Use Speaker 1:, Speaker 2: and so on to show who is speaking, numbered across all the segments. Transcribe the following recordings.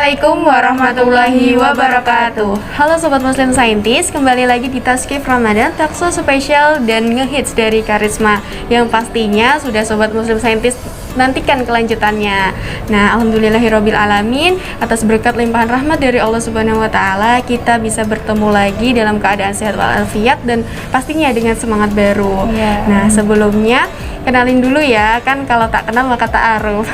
Speaker 1: Assalamualaikum warahmatullahi wabarakatuh. Halo Sobat Muslim Scientist, kembali lagi di Tazkif Ramadan Takso spesial dan ngehits dari Karisma, yang pastinya sudah Sobat Muslim Scientist nantikan kelanjutannya. Nah, alhamdulillahirabbil alamin, atas berkat limpahan rahmat dari Allah Subhanahu wa taala, kita bisa bertemu lagi dalam keadaan sehat walafiat dan pastinya dengan semangat baru. Nah, sebelumnya kenalin dulu ya, kan kalau tak kenal maka tak aruf.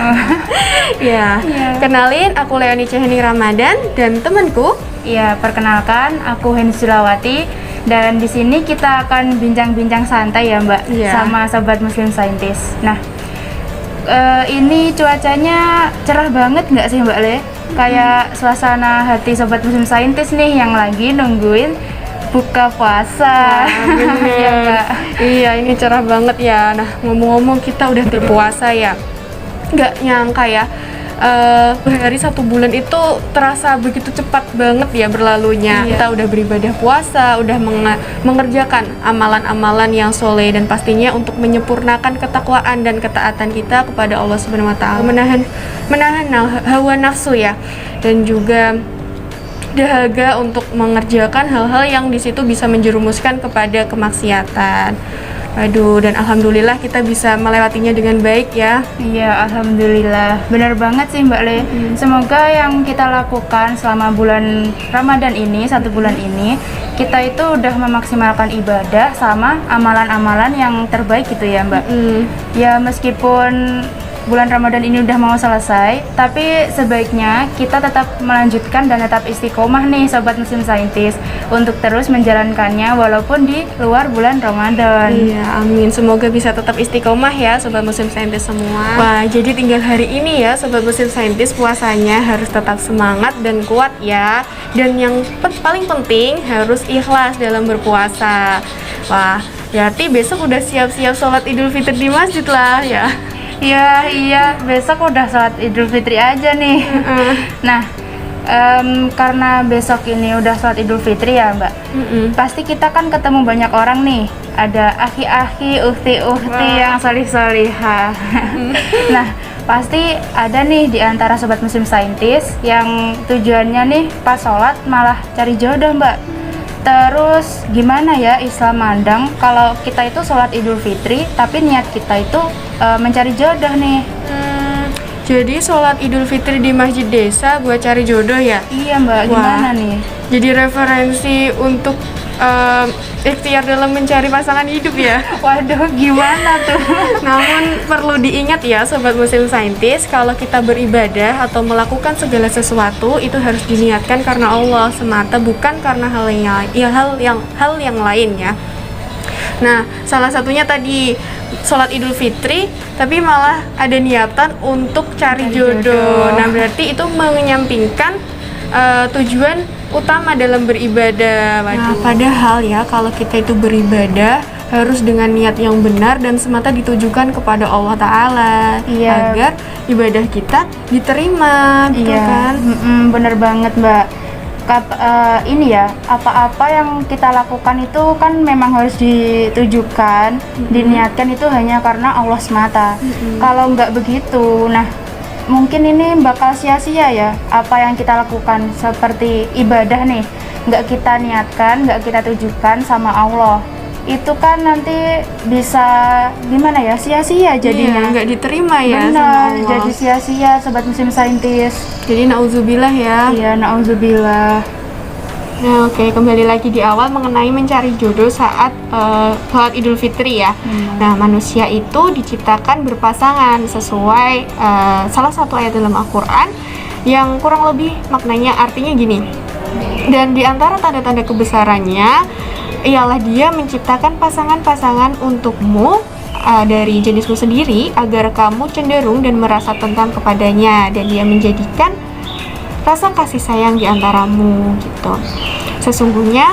Speaker 1: Kenalin, aku Leoni Ceheni Ramadan dan temanku.
Speaker 2: Ya, perkenalkan, aku Heni Sulawati, dan di sini kita akan bincang-bincang santai ya Mbak, sama Sobat Muslim Scientist. Nah, ini cuacanya cerah banget nggak sih Mbak Le? Kayak suasana hati Sobat Muslim Scientist nih yang lagi nungguin buka puasa.
Speaker 1: Iya, ini cerah banget ya. Nah, ngomong-ngomong kita udah berpuasa ya, nggak nyangka ya, hari 1 bulan itu terasa begitu cepat banget ya berlalunya. Kita udah beribadah puasa, udah mengerjakan amalan-amalan yang soleh, dan pastinya untuk menyempurnakan ketakwaan dan ketaatan kita kepada Allah Subhanahu wa taala, menahan hawa nafsu ya, dan juga dahaga untuk mengerjakan hal-hal yang di situ bisa menjerumuskan kepada kemaksiatan. Aduh, dan alhamdulillah kita bisa melewatinya dengan baik ya.
Speaker 2: Iya, alhamdulillah. Benar banget sih Mbak Le. Semoga yang kita lakukan selama bulan Ramadan ini, 1 bulan ini, kita itu udah memaksimalkan ibadah sama amalan-amalan yang terbaik gitu ya Mbak. Ya, meskipun bulan Ramadan ini udah mau selesai, tapi sebaiknya kita tetap melanjutkan dan tetap istiqomah nih Sobat Muslim Scientist, untuk terus menjalankannya walaupun di luar bulan Ramadan.
Speaker 1: Iya, amin. Semoga bisa tetap istiqomah ya Sobat Muslim Scientist semua. Wah, jadi tinggal hari ini ya Sobat Muslim Scientist, puasanya harus tetap semangat dan kuat ya. Dan yang paling penting harus ikhlas dalam berpuasa. Wah, berarti besok udah siap-siap sholat Idul Fitri di masjid lah ya.
Speaker 2: Iya, besok udah sholat Idul Fitri aja nih. Nah, karena besok ini udah sholat Idul Fitri ya Mbak, pasti kita kan ketemu banyak orang nih. Ada akhi-akhi, uhti-uhti yang solih-solihah. Nah, pasti ada nih di antara Sobat Muslim Scientist yang tujuannya nih pas sholat malah cari jodoh Mbak. Terus gimana ya Islam mandang kalau kita itu sholat Idul Fitri tapi niat kita itu mencari jodoh nih.
Speaker 1: Jadi sholat Idul Fitri di masjid desa buat cari jodoh ya?
Speaker 2: Iya Mbak, gimana nih?
Speaker 1: Jadi referensi untuk ikhtiar dalam mencari pasangan hidup ya?
Speaker 2: Waduh, gimana tuh?
Speaker 1: Namun perlu diingat ya Sobat Muslim Scientist, kalau kita beribadah atau melakukan segala sesuatu itu harus diniatkan karena Allah semata, bukan karena hal yang lain ya. Nah, salah satunya tadi sholat Idul Fitri, tapi malah ada niatan untuk cari jodoh. Nah, berarti itu menyampingkan tujuan utama dalam beribadah. Nah, padahal ya kalau kita itu beribadah harus dengan niat yang benar dan semata ditujukan kepada Allah Ta'ala, agar ibadah kita diterima, gitu kan?
Speaker 2: Bener banget Mbak. Ini ya, apa-apa yang kita lakukan itu kan memang harus ditujukan, diniatkan itu hanya karena Allah semata. Kalau nggak begitu, nah mungkin ini bakal sia-sia ya apa yang kita lakukan, seperti ibadah nih, nggak kita niatkan, nggak kita tujukan sama Allah, itu kan nanti bisa gimana ya, sia-sia jadinya.
Speaker 1: Nggak diterima ya.
Speaker 2: Benar, jadi sia-sia Sobat Muslim Scientist.
Speaker 1: Jadi nauzubillah ya.
Speaker 2: Iya, nauzubillah.
Speaker 1: Nah, oke, kembali lagi di awal mengenai mencari jodoh saat sholat Idul Fitri ya. Nah, manusia itu diciptakan berpasangan sesuai salah satu ayat dalam Al-Quran yang kurang lebih maknanya artinya gini. Dan di antara tanda-tanda kebesarannya ialah Dia menciptakan pasangan-pasangan untukmu dari jenismu sendiri, agar kamu cenderung dan merasa tentram kepadanya, dan Dia menjadikan rasa kasih sayang di antaramu gitu. Sesungguhnya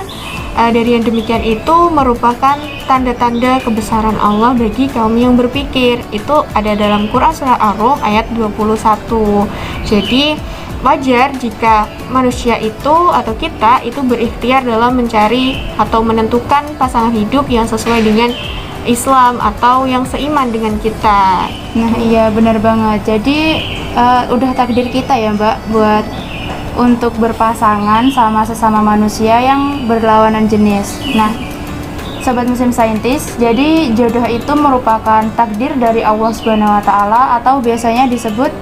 Speaker 1: dari yang demikian itu merupakan tanda-tanda kebesaran Allah bagi kaum yang berpikir. Itu ada dalam Quran surah Ar-Rum ayat 21. Jadi wajar jika manusia itu atau kita itu berikhtiar dalam mencari atau menentukan pasangan hidup yang sesuai dengan Islam atau yang seiman dengan kita.
Speaker 2: Nah iya benar banget. Jadi udah takdir kita ya Mbak buat untuk berpasangan sama sesama manusia yang berlawanan jenis. Nah, Sobat Muslim Saintis, jadi jodoh itu merupakan takdir dari Allah Subhanahu wa taala atau biasanya disebut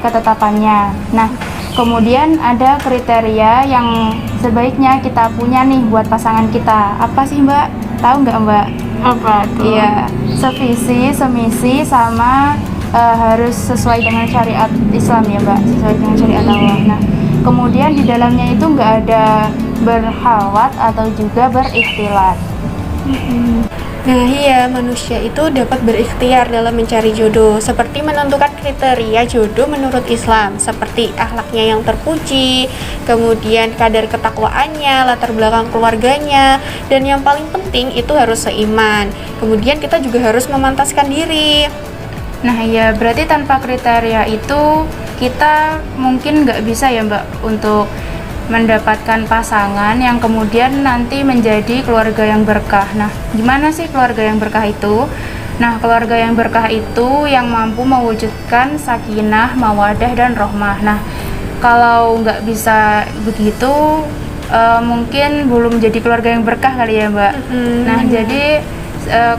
Speaker 2: ketetapannya. Nah, kemudian ada kriteria yang sebaiknya kita punya nih buat pasangan kita. Apa sih, Mbak? Tahu nggak, Mbak?
Speaker 1: Apa tuh?
Speaker 2: Iya, sevisi, semisi, sama harus sesuai dengan syariat Islam ya, Mbak, sesuai dengan syariat Allah. Nah, kemudian di dalamnya itu nggak ada berhalwat atau juga berikhtilat.
Speaker 1: Nah iya, manusia itu dapat berikhtiar dalam mencari jodoh, seperti menentukan kriteria jodoh menurut Islam, seperti akhlaknya yang terpuji, kemudian kadar ketakwaannya, latar belakang keluarganya, dan yang paling penting itu harus seiman. Kemudian kita juga harus memantaskan diri.
Speaker 2: Nah ya, berarti tanpa kriteria itu kita mungkin nggak bisa ya, Mbak, untuk mendapatkan pasangan yang kemudian nanti menjadi keluarga yang berkah. Nah, gimana sih keluarga yang berkah itu? Nah, keluarga yang berkah itu yang mampu mewujudkan sakinah, mawadah, dan rohmah. Nah, kalau nggak bisa begitu, mungkin belum jadi keluarga yang berkah kali ya, Mbak. Nah, jadi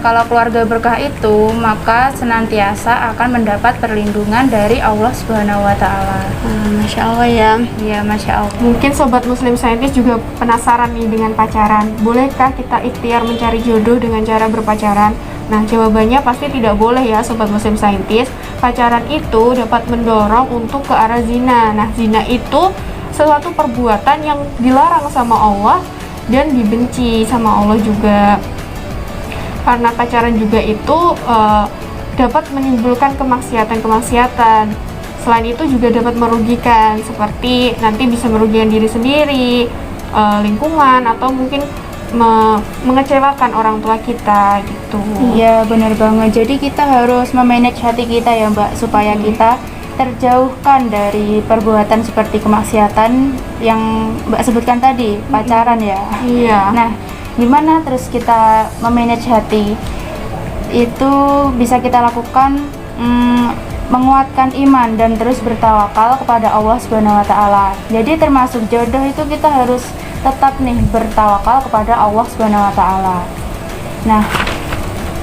Speaker 2: kalau keluarga berkah itu maka senantiasa akan mendapat perlindungan dari Allah Subhanahu wa taala.
Speaker 1: Masya Allah ya.
Speaker 2: Iya, Masya Allah.
Speaker 1: Mungkin Sobat Muslim Saintis juga penasaran nih dengan pacaran. Bolehkah kita ikhtiar mencari jodoh dengan cara berpacaran? Nah, jawabannya pasti tidak boleh ya Sobat Muslim Saintis. Pacaran itu dapat mendorong untuk ke arah zina. Nah, zina itu suatu perbuatan yang dilarang sama Allah dan dibenci sama Allah juga. Karena pacaran juga itu dapat menimbulkan kemaksiatan. Selain itu juga dapat merugikan, seperti nanti bisa merugikan diri sendiri, lingkungan, atau mungkin mengecewakan orang tua kita gitu.
Speaker 2: Iya, benar banget. Jadi kita harus memanage hati kita ya, Mbak, supaya kita terjauhkan dari perbuatan seperti kemaksiatan yang Mbak sebutkan tadi, pacaran ya.
Speaker 1: Iya.
Speaker 2: Nah, gimana terus kita memanage hati? Itu bisa kita lakukan menguatkan iman dan terus bertawakal kepada Allah Subhanahu wa taala. Jadi termasuk jodoh itu kita harus tetap nih bertawakal kepada Allah Subhanahu wa taala. Nah,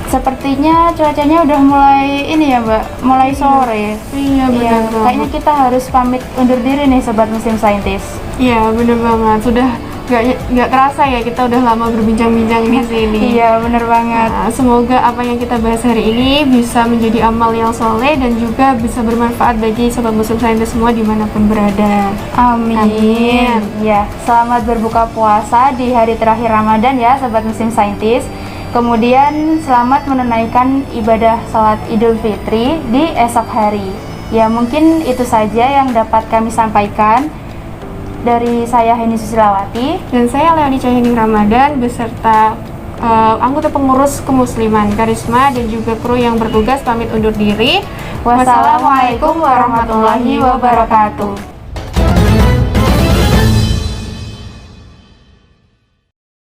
Speaker 2: sepertinya cuacanya udah mulai ini ya, Mbak, mulai sore.
Speaker 1: Iya, benar banget.
Speaker 2: Kayaknya kita harus pamit undur diri nih Sobat Muslim Saintis.
Speaker 1: Iya, benar banget. Sudah nggak kerasa ya kita udah lama berbincang-bincang di sini.
Speaker 2: Iya, benar banget.
Speaker 1: Nah, semoga apa yang kita bahas hari ini bisa menjadi amal yang soleh dan juga bisa bermanfaat bagi Sobat Muslim Saintis semua dimanapun berada.
Speaker 2: Amin.
Speaker 1: Amin.
Speaker 2: Ya, selamat berbuka puasa di hari terakhir Ramadan ya Sobat Muslim Saintis. Kemudian selamat menunaikan ibadah salat Idul Fitri di esok hari. Ya, mungkin itu saja yang dapat kami sampaikan. Dari saya Heni Susilawati
Speaker 1: Dan saya Leoni Cahyaning Ramadan beserta anggota pengurus kemusliman Karisma dan juga kru yang bertugas pamit undur diri.
Speaker 2: Wassalamualaikum warahmatullahi wabarakatuh.